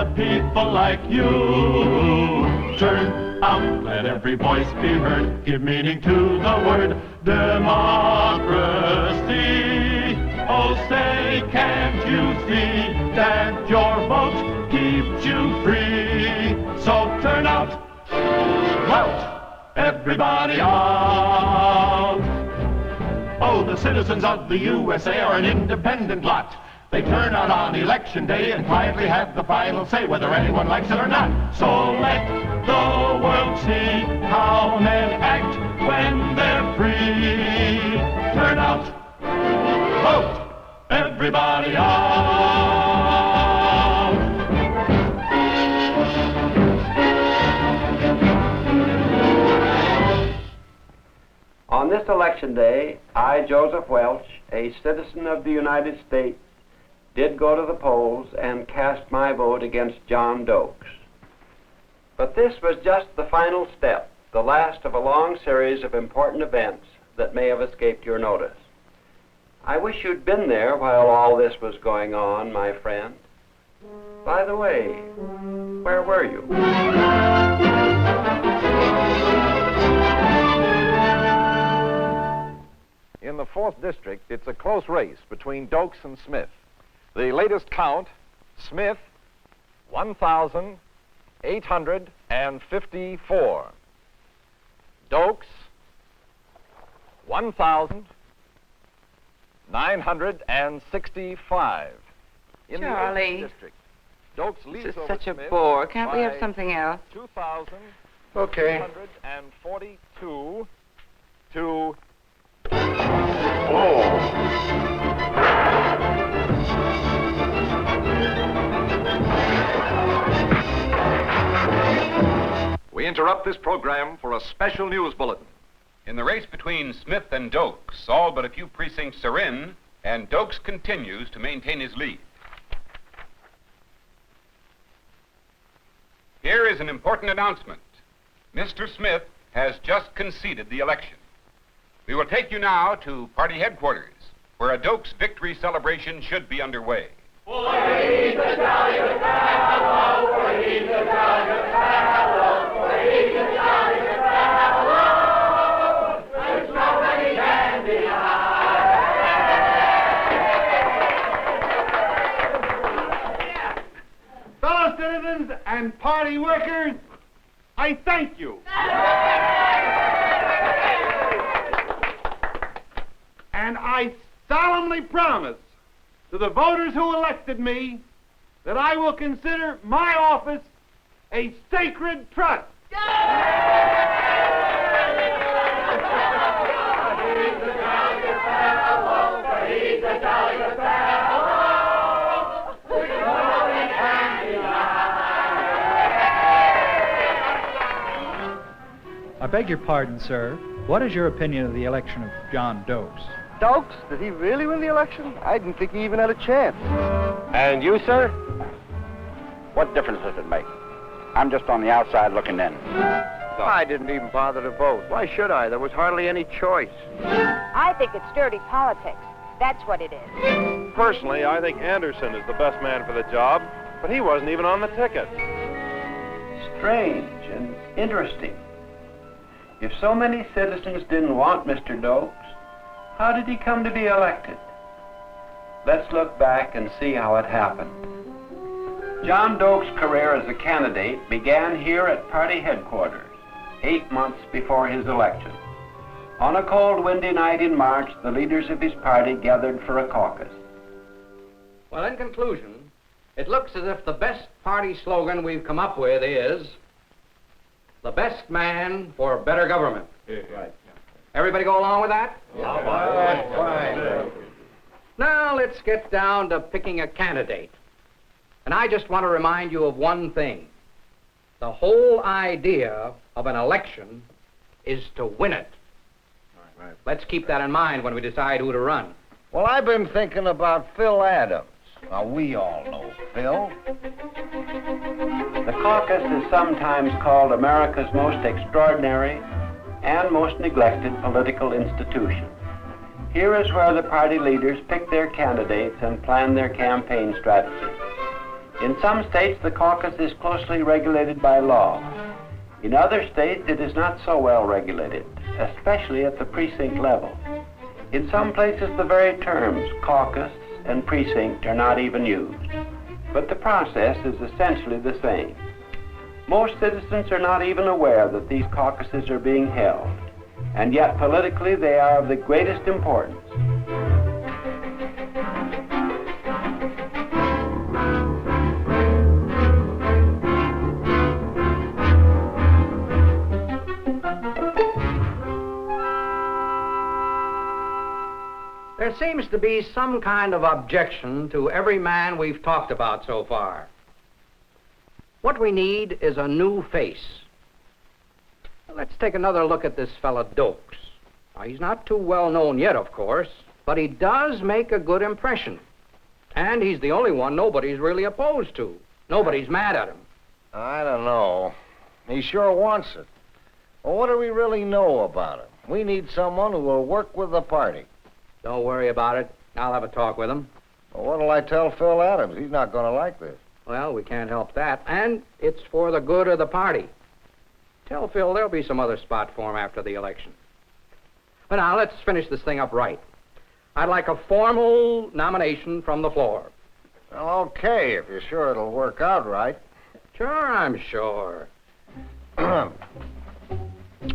People like you turn out, let every voice be heard, give meaning to the word democracy. Oh, say, can't you see that your vote keeps you free? So turn out, vote, everybody out. Oh, the citizens of the USA are an independent lot. They turn out on election day and quietly have the final say whether anyone likes it or not. So let the world see how men act when they're free. Turn out, vote, everybody out. On this election day, I, Joseph Welch, a citizen of the United States, did go to the polls and cast my vote against John Dokes. But this was just the final step, the last of a long series of important events that may have escaped your notice. I wish you'd been there while all this was going on, my friend. By the way, where were you? In the 4th District, it's a close race between Dokes and Smith. The latest count, Smith, 1,854. Dokes, 1,965. In Charlie, the 8th District, Dokes leads this is over such a Smith bore. Can't we have by something else? 2,242 to... We interrupt this program for a special news bulletin. In the race between Smith and Dokes, all but a few precincts are in, and Dokes continues to maintain his lead. Here is an important announcement. Mr. Smith has just conceded the election. We will take you now to party headquarters, where a Dokes victory celebration should be underway. For he's a jolly good fellow, for he's a jolly good fellow, for he's a jolly good fellow, which nobody can deny. Fellow citizens and party workers, I thank you. And I solemnly promise to the voters who elected me that I will consider my office a sacred trust. I beg your pardon, sir. What is your opinion of the election of John Dokes? Dokes? Did he really win the election? I didn't think he even had a chance. And you, sir? What difference does it make? I'm just on the outside looking in. I didn't even bother to vote. Why should I? There was hardly any choice. I think it's dirty politics. That's what it is. Personally, I think Anderson is the best man for the job, but he wasn't even on the ticket. Strange and interesting. If so many citizens didn't want Mr. Dokes, how did he come to be elected? Let's look back and see how it happened. John Dokes' career as a candidate began here at party headquarters, 8 months before his election. On a cold, windy night in March, the leaders of his party gathered for a caucus. Well, in conclusion, it looks as if the best party slogan we've come up with is, the best man for better government. Right. Everybody go along with that? Yeah. Fine. Now let's get down to picking a candidate. And I just want to remind you of one thing. The whole idea of an election is to win it. Right. Let's keep that in mind when we decide who to run. Well, I've been thinking about Phil Adams. Now, we all know Phil. The caucus is sometimes called America's most extraordinary and most neglected political institution. Here is where the party leaders pick their candidates and plan their campaign strategy. In some states, the caucus is closely regulated by law. In other states, it is not so well regulated, especially at the precinct level. In some places, the very terms caucus and precinct are not even used. But the process is essentially the same. Most citizens are not even aware that these caucuses are being held, and yet politically they are of the greatest importance. There seems to be some kind of objection to every man we've talked about so far. What we need is a new face. Let's take another look at this fella Dokes. Now, he's not too well known yet, of course, but he does make a good impression. And he's the only one nobody's really opposed to. Nobody's mad at him. I don't know. He sure wants it. Well, what do we really know about him? We need someone who will work with the party. Don't worry about it. I'll have a talk with him. Well, what'll I tell Phil Adams? He's not going to like this. Well, we can't help that. And it's for the good of the party. Tell Phil there'll be some other spot for him after the election. But now, let's finish this thing up right. I'd like a formal nomination from the floor. Well, okay, if you're sure it'll work out right. Sure, I'm sure. I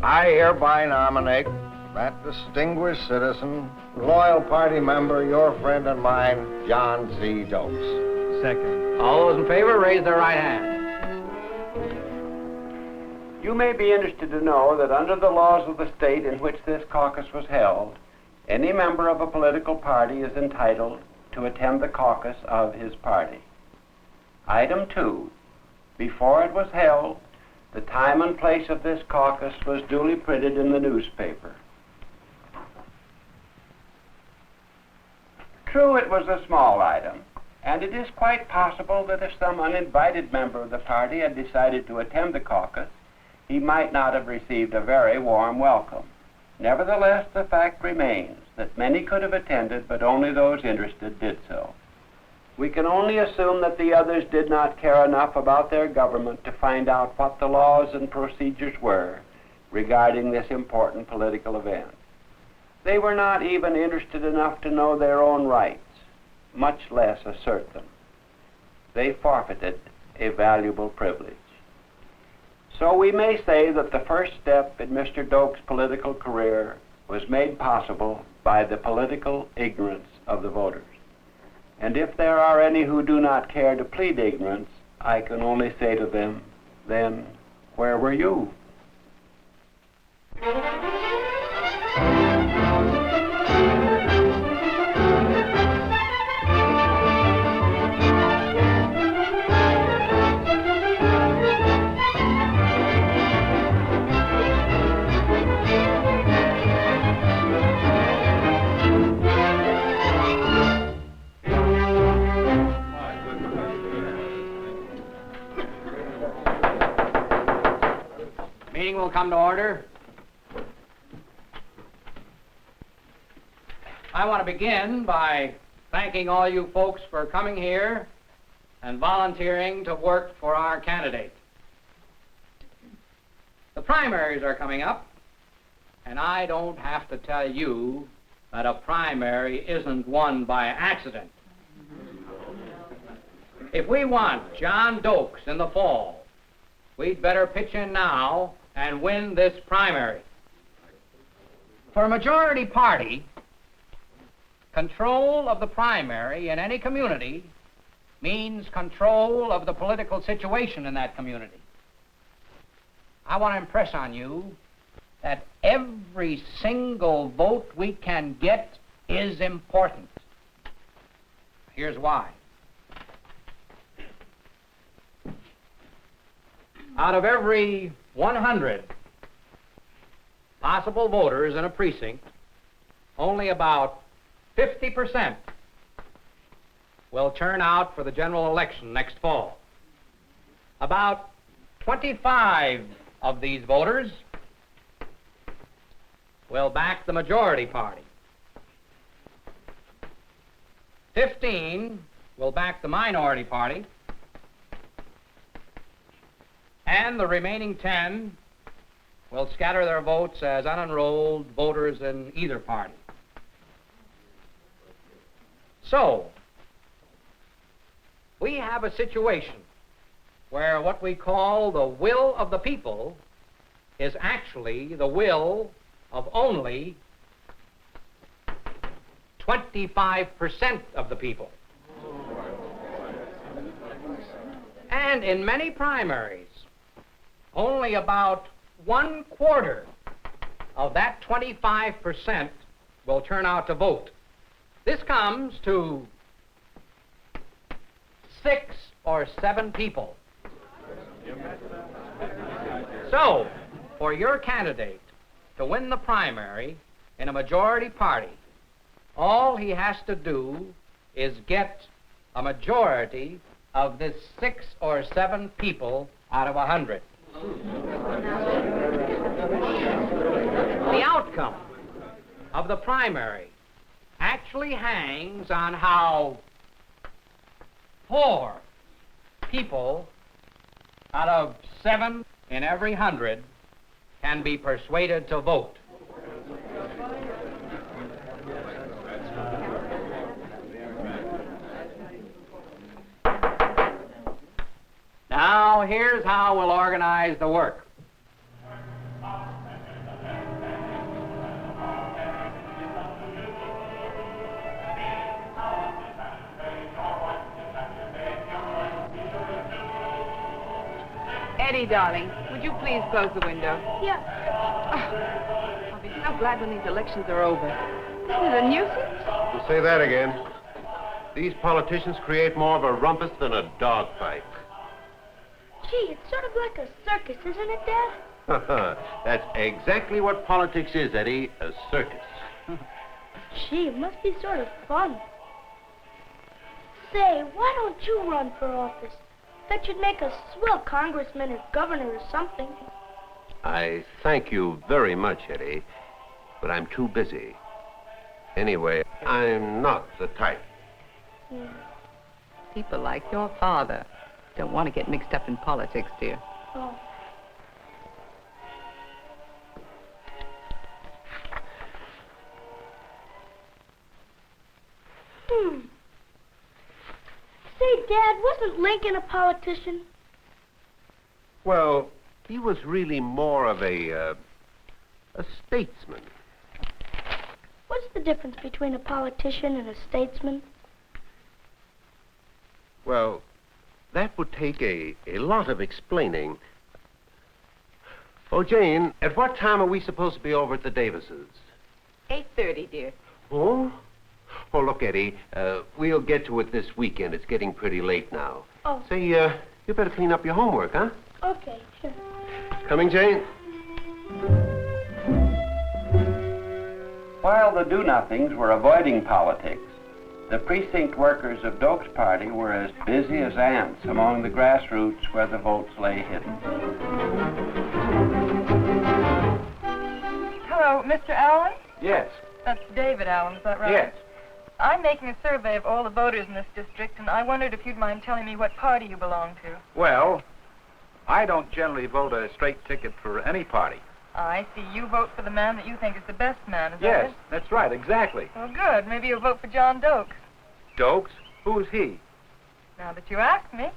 hereby nominate that distinguished citizen, loyal party member, your friend and mine, John C. Dokes. Second. All those in favor, raise their right hand. You may be interested to know that under the laws of the state in which this caucus was held, any member of a political party is entitled to attend the caucus of his party. Item 2. Before it was held, the time and place of this caucus was duly printed in the newspaper. True, it was a small item, and it is quite possible that if some uninvited member of the party had decided to attend the caucus, he might not have received a very warm welcome. Nevertheless, the fact remains that many could have attended, but only those interested did so. We can only assume that the others did not care enough about their government to find out what the laws and procedures were regarding this important political event. They were not even interested enough to know their own rights, much less assert them. They forfeited a valuable privilege. So we may say that the first step in Mr. Dokes' political career was made possible by the political ignorance of the voters. And if there are any who do not care to plead ignorance, I can only say to them, then, where were you? Meeting will come to order. I want to begin by thanking all you folks for coming here and volunteering to work for our candidate. The primaries are coming up, and I don't have to tell you that a primary isn't won by accident. If we want John Dokes in the fall, we'd better pitch in now and win this primary. For a majority party, control of the primary in any community means control of the political situation in that community. I want to impress on you that every single vote we can get is important. Here's why. Out of every 100 possible voters in a precinct, only about 50% will turn out for the general election next fall. About 25 of these voters will back the majority party. 15 will back the minority party, And the remaining 10 will scatter their votes as unenrolled voters in either party. So, we have a situation where what we call the will of the people is actually the will of only 25% of the people. And in many primaries, only about 1/4 of that 25% will turn out to vote. This comes to 6 or 7 people. So, for your candidate to win the primary in a majority party, all he has to do is get a majority of this 6 or 7 people out of 100. The outcome of the primary actually hangs on how 4 people out of 7 in every 100 can be persuaded to vote. Now, here's how we'll organize the work. Eddie, darling, would you please close the window? Yeah. Oh, I'll be so glad when these elections are over. This is a nuisance. You say that again. These politicians create more of a rumpus than a dogfight. Gee, it's sort of like a circus, isn't it, Dad? That's exactly what politics is, Eddie, a circus. Gee, it must be sort of fun. Say, why don't you run for office? Bet you'd make a swell congressman or governor or something. I thank you very much, Eddie, but I'm too busy. Anyway, I'm not the type. Yeah. People like your father don't want to get mixed up in politics, dear. Oh. Say, Dad, wasn't Lincoln a politician? Well, he was really more of a statesman. What's the difference between a politician and a statesman? Well, that would take a lot of explaining. Oh, Jane, at what time are we supposed to be over at the Davises? 8:30, dear. Oh? Oh, look, Eddie, we'll get to it this weekend. It's getting pretty late now. Oh. Say, you better clean up your homework, huh? Okay, sure. Coming, Jane? While the do-nothings were avoiding politics, the precinct workers of Doak's party were as busy as ants among the grassroots where the votes lay hidden. Hello, Mr. Allen? Yes. That's David Allen, is that right? Yes. I'm making a survey of all the voters in this district, and I wondered if you'd mind telling me what party you belong to. Well, I don't generally vote a straight ticket for any party. I see. You vote for the man that you think is the best man, is that Yes, it? that's right, exactly. Well, good. Maybe you'll vote for John Doakes. Dokes? Who's he? Now that you ask me.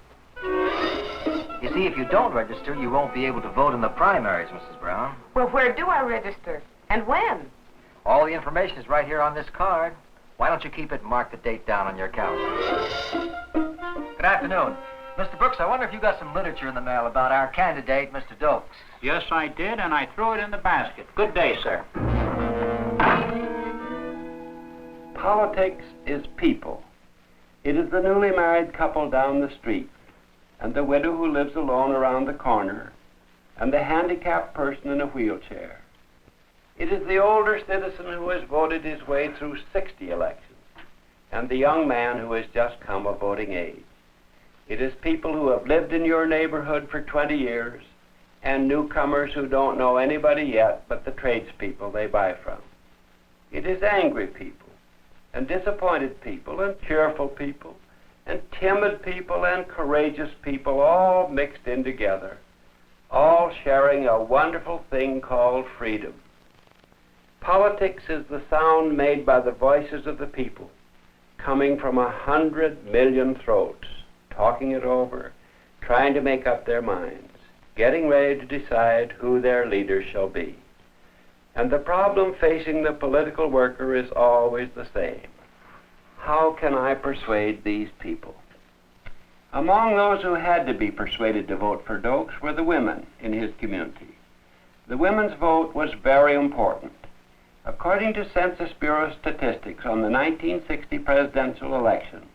You see, if you don't register, you won't be able to vote in the primaries, Mrs. Brown. Well, where do I register? And when? All the information is right here on this card. Why don't you keep it and mark the date down on your calendar? Good afternoon. Mr. Brooks, I wonder if you got some literature in the mail about our candidate, Mr. Dokes. Yes, I did, and I threw it in the basket. Good day, sir. Politics is people. It is the newly married couple down the street, and the widow who lives alone around the corner, and the handicapped person in a wheelchair. It is the older citizen who has voted his way through 60 elections, and the young man who has just come of voting age. It is people who have lived in your neighborhood for 20 years, and newcomers who don't know anybody yet but the tradespeople they buy from. It is angry people, and disappointed people, and cheerful people, and timid people, and courageous people, all mixed in together, all sharing a wonderful thing called freedom. Politics is the sound made by the voices of the people, coming from 100 million throats, talking it over, trying to make up their minds, getting ready to decide who their leaders shall be. And the problem facing the political worker is always the same. How can I persuade these people? Among those who had to be persuaded to vote for Dokes were the women in his community. The women's vote was very important. According to Census Bureau statistics on the 1960 presidential election,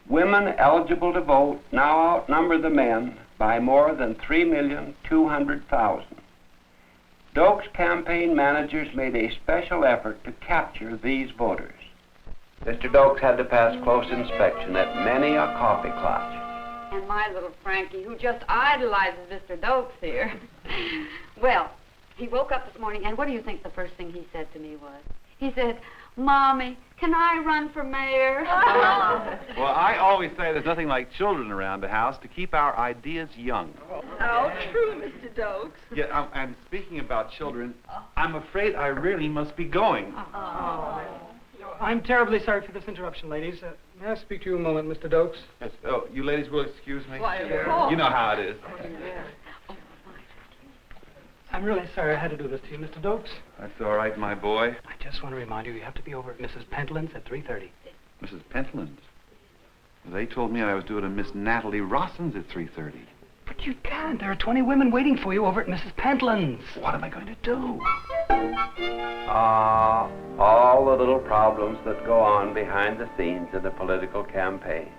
women eligible to vote now outnumber the men by more than 3,200,000. Dokes' campaign managers made a special effort to capture these voters. Mr. Dokes had to pass close inspection at many a coffee clutch. And my little Frankie, who just idolizes Mr. Dokes here. Well, he woke up this morning, and what do you think the first thing he said to me was? He said, "Mommy, can I run for mayor?" Well, I always say there's nothing like children around the house to keep our ideas young. How true, Mr. Dokes. Yeah, and speaking about children, I'm afraid I really must be going. I'm terribly sorry for this interruption, ladies. May I speak to you a moment, Mr. Dokes? Yes. Oh, you ladies will excuse me? Why, of course. You know how it is. I'm really sorry I had to do this to you, Mr. Dokes. That's all right, my boy. I just want to remind you have to be over at Mrs. Pentland's at 3:30. Mrs. Pentland's? They told me I was due to Miss Natalie Rosson's at 3:30. But you can't. There are 20 women waiting for you over at Mrs. Pentland's. What am I going to do? All the little problems that go on behind the scenes in a political campaign.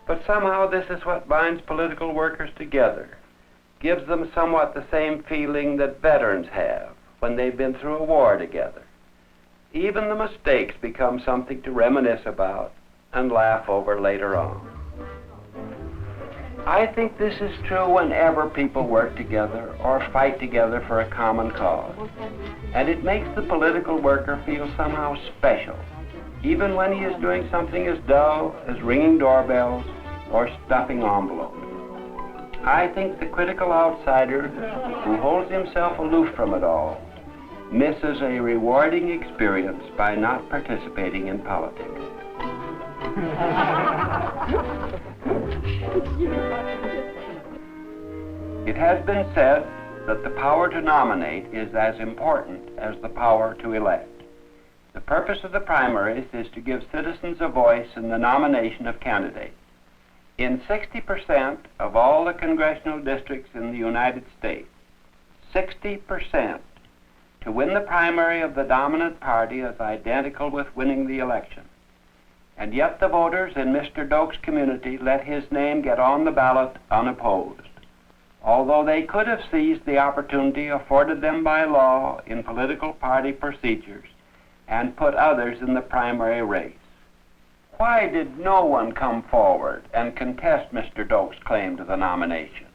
But somehow this is what binds political workers together, gives them somewhat the same feeling that veterans have when they've been through a war together. Even the mistakes become something to reminisce about and laugh over later on. I think this is true whenever people work together or fight together for a common cause. And it makes the political worker feel somehow special, even when he is doing something as dull as ringing doorbells or stuffing envelopes. I think the critical outsider who holds himself aloof from it all misses a rewarding experience by not participating in politics. It has been said that the power to nominate is as important as the power to elect. The purpose of the primaries is to give citizens a voice in the nomination of candidates. In 60% of all the congressional districts in the United States, 60%, to win the primary of the dominant party is identical with winning the election. And yet the voters in Mr. Dokes' community let his name get on the ballot unopposed, although they could have seized the opportunity afforded them by law in political party procedures and put others in the primary race. Why did no one come forward and contest Mr. Dokes' claim to the nomination?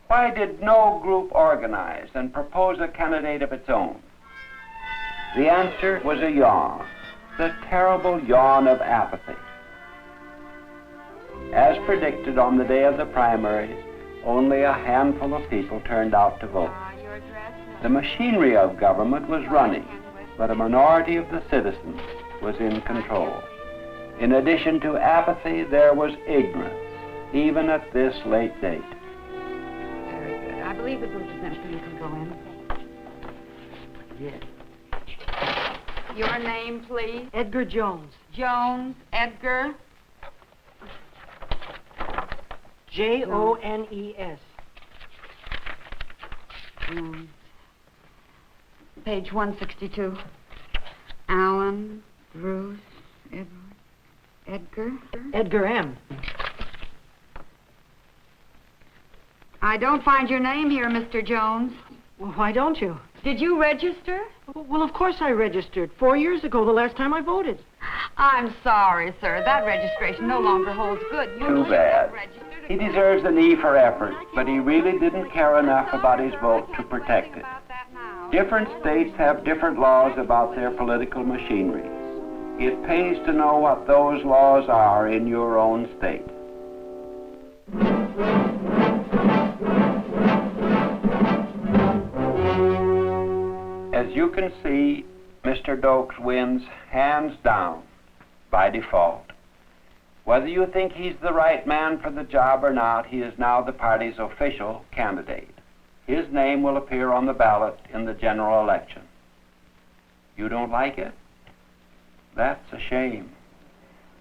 Why did no group organize and propose a candidate of its own? The answer was a yawn, the terrible yawn of apathy. As predicted on the day of the primaries, only a handful of people turned out to vote. The machinery of government was running, but a minority of the citizens was in control. In addition to apathy, there was ignorance, even at this late date. Very good. I believe the booth is empty. You can go in. Yes. Your name, please? Edgar Jones. Jones. Edgar. Jones. Jones. Page 162. Allen, Bruce, Edgar. Edgar M. I don't find your name here, Mr. Jones. Well, why don't you? Did you register? Well, of course I registered. 4 years ago, the last time I voted. I'm sorry, sir. That registration no longer holds good. Too bad. He deserves an E for effort, but he really didn't care enough about his vote to protect it. Different states have different laws about their political machinery. It pays to know what those laws are in your own state. you can see, Mr. Dokes wins hands down by default. Whether you think he's the right man for the job or not, he is now the party's official candidate. His name will appear on the ballot in the general election. You don't like it? That's a shame.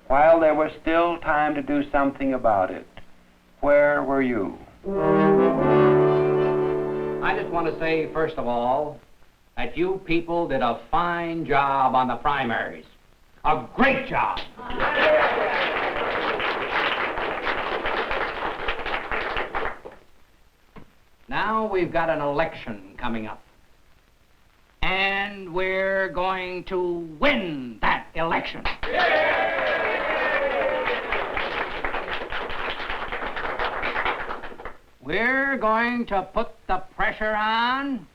While there was still time to do something about it, where were you? I just want to say, first of all, that you people did a fine job on the primaries. A great job. Now we've got an election coming up. And we're going to win that election. We're going to put the pressure on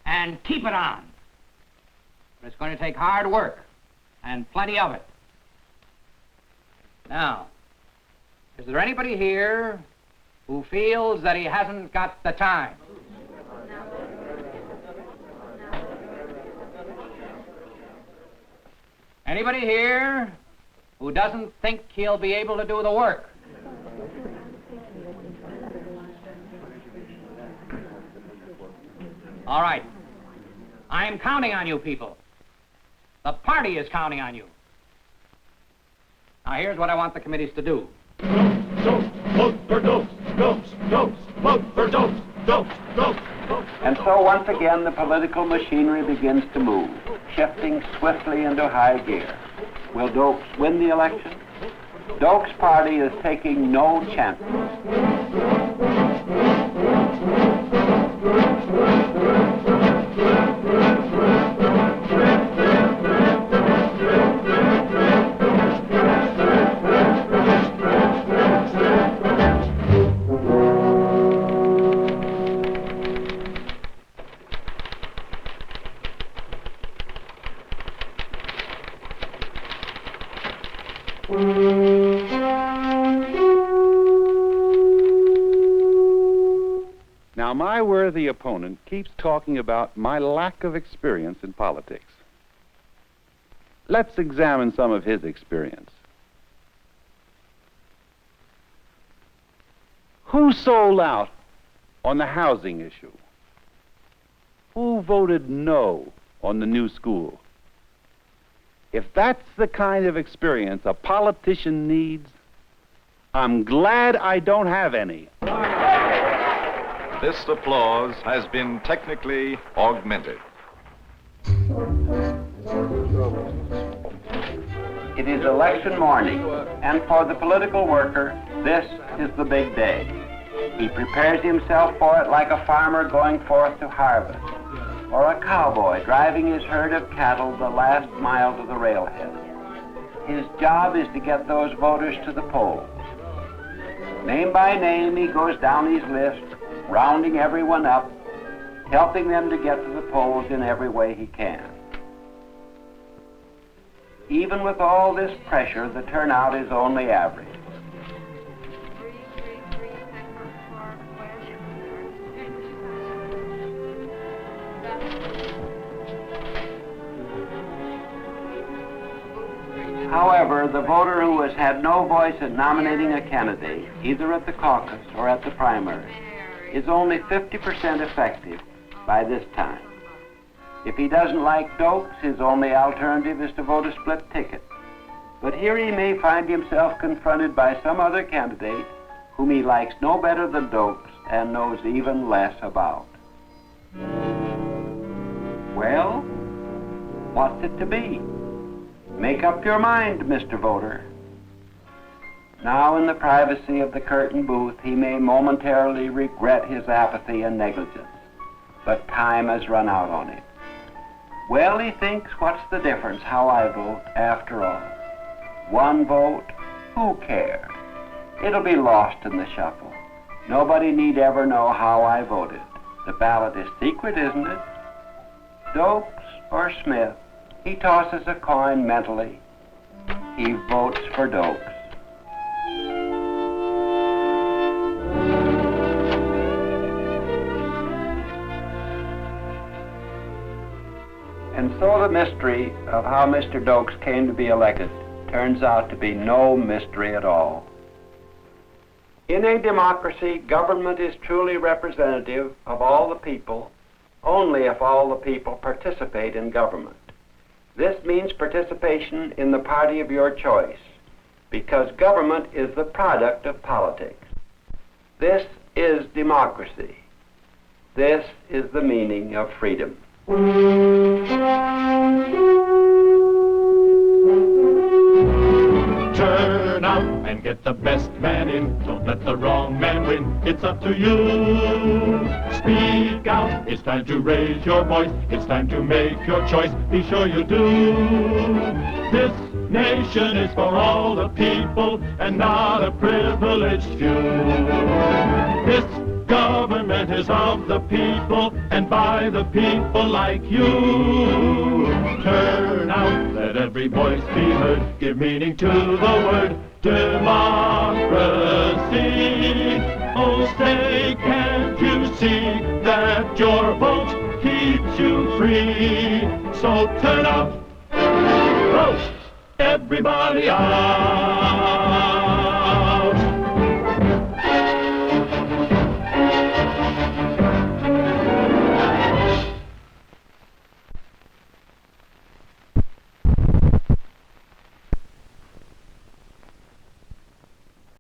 and keep it on. But it's going to take hard work and plenty of it. Now, is there anybody here who feels that he hasn't got the time? Anybody here who doesn't think he'll be able to do the work? All right. I'm counting on you people. The party is counting on you. Now, here's what I want the committees to do. Vote for Dokes, Dokes, Dokes, vote for Dokes, Dokes, Dokes, Dokes. And so once again the political machinery begins to move, shifting swiftly into high gear. Will Dokes win the election? Dokes' party is taking no chances. Now, my worthy opponent keeps talking about my lack of experience in politics. Let's examine some of his experience. Who sold out on the housing issue? Who voted no on the new school? If that's the kind of experience a politician needs, I'm glad I don't have any. This applause has been technically augmented. It is election morning, and for the political worker, this is the big day. He prepares himself for it like a farmer going forth to harvest, or a cowboy driving his herd of cattle the last mile to the railhead. His job is to get those voters to the polls. Name by name, he goes down his list, rounding everyone up, helping them to get to the polls in every way he can. Even with all this pressure, the turnout is only average. However, the voter who has had no voice in nominating a candidate, either at the caucus or at the primary, is only 50% effective by this time. If he doesn't like Dokes, his only alternative is to vote a split ticket. But here he may find himself confronted by some other candidate whom he likes no better than Dokes and knows even less about. Well, what's it to be? Make up your mind, Mr. Voter. Now, in the privacy of the curtain booth, he may momentarily regret his apathy and negligence, but time has run out on him. Well, he thinks, what's the difference how I vote after all? One vote, who cares? It'll be lost in the shuffle. Nobody need ever know how I voted. The ballot is secret, isn't it? Dokes or Smith? He tosses a coin mentally. He votes for Dokes. And so the mystery of how Mr. Dokes came to be elected turns out to be no mystery at all. In a democracy, government is truly representative of all the people only if all the people participate in government. This means participation in the party of your choice, because government is the product of politics. This is democracy. This is the meaning of freedom. Turn out and get the best man in. Don't let the wrong man win. It's up to you. Speak out. It's time to raise your voice. It's time to make your choice. Be sure you do. This nation is for all the people and not a privileged few. This government is of the people and by the people like you. Turn out, let every voice be heard. Give meaning to the word democracy. Oh, say, can't you see that your vote keeps you free? So turn out, vote everybody out.